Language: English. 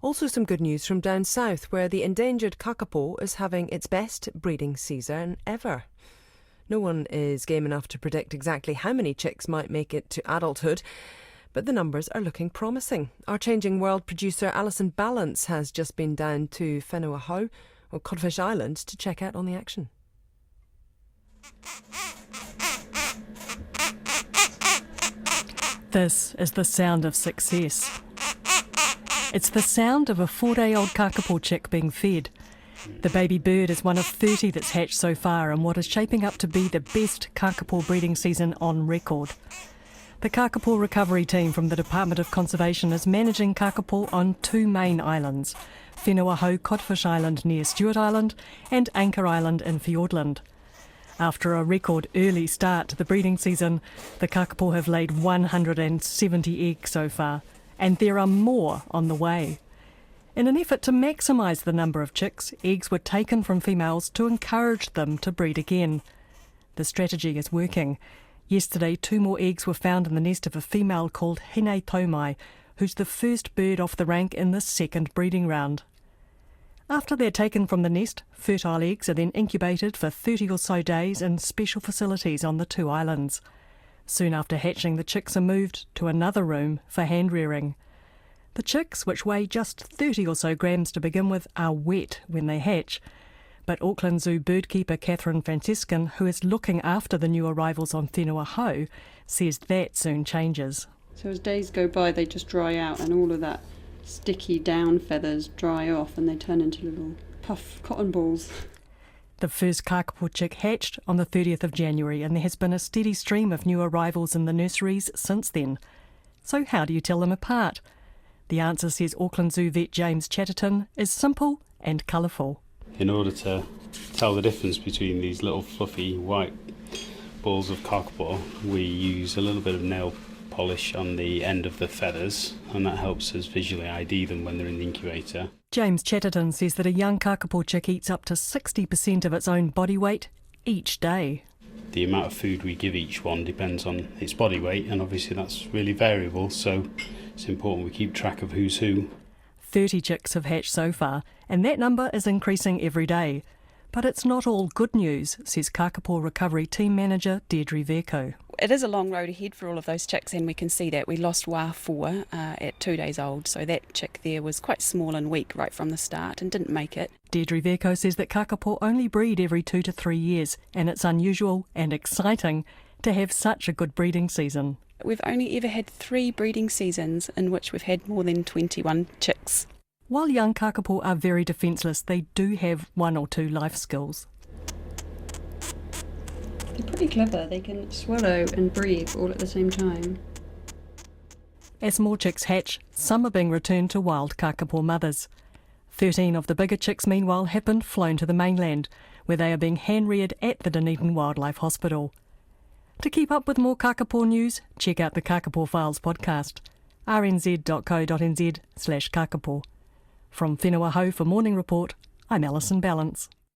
Also some good news from down south, where the endangered Kākāpō is having its best breeding season ever. No one is game enough to predict exactly how many chicks might make it to adulthood, but the numbers are looking promising. Our Changing World producer Alison Ballance has just been down to Whenua Hou, or Codfish Island, to check out on the action. This is the sound of success. It's the sound of a 4-day-old Kākāpō chick being fed. The baby bird is one of 30 that's hatched so far in what is shaping up to be the best Kākāpō breeding season on record. The Kākāpō recovery team from the Department of Conservation is managing Kākāpō on 2 main islands, Whenua Hou Codfish Island near Stewart Island and Anchor Island in Fiordland. After a record early start to the breeding season, the Kākāpō have laid 170 eggs so far, and there are more on the way. In an effort to maximise the number of chicks, eggs were taken from females to encourage them to breed again. The strategy is working. Yesterday, 2 more eggs were found in the nest of a female called Hine Taumai, who's the first bird off the rank in the second breeding round. After they're taken from the nest, fertile eggs are then incubated for 30 or so days in special facilities on the 2 islands. Soon after hatching, the chicks are moved to another room for hand rearing. The chicks, which weigh just 30 or so grams to begin with, are wet when they hatch. But Auckland Zoo birdkeeper Catherine Franciscan, who is looking after the new arrivals on Whenua Hou, says that soon changes. So as days go by, they just dry out and all of that sticky down feathers dry off and they turn into little puff cotton balls. The first Kākāpō chick hatched on the 30th of January, and there has been a steady stream of new arrivals in the nurseries since then. So how do you tell them apart? The answer, says Auckland Zoo vet James Chatterton, is simple and colourful. In order to tell the difference between these little fluffy white balls of Kākāpō, we use a little bit of nail polish on the end of the feathers, and that helps us visually ID them when they're in the incubator. James Chatterton says that a young Kākāpō chick eats up to 60% of its own body weight each day. The amount of food we give each one depends on its body weight, and obviously that's really variable, so it's important we keep track of who's who. 30 chicks have hatched so far, and that number is increasing every day. But it's not all good news, says Kākāpō Recovery Team Manager Deirdre Vercoe. It is a long road ahead for all of those chicks, and we can see that. We lost Wā at 2 days old, so that chick there was quite small and weak right from the start and didn't make it. Deirdre Vercoe says that Kākāpō only breed every 2 to 3 years, and it's unusual and exciting to have such a good breeding season. We've only ever had 3 breeding seasons in which we've had more than 21 chicks. While young Kākāpō are very defenceless, they do have 1 or 2 life skills. They're pretty clever. They can swallow and breathe all at the same time. As more chicks hatch, some are being returned to wild Kākāpō mothers. 13 of the bigger chicks, meanwhile, have been flown to the mainland, where they are being hand-reared at the Dunedin Wildlife Hospital. To keep up with more Kākāpō news, check out the Kākāpō Files podcast, rnz.co.nz/Kākāpō. From Whenua Hou for Morning Report, I'm Alison Ballance.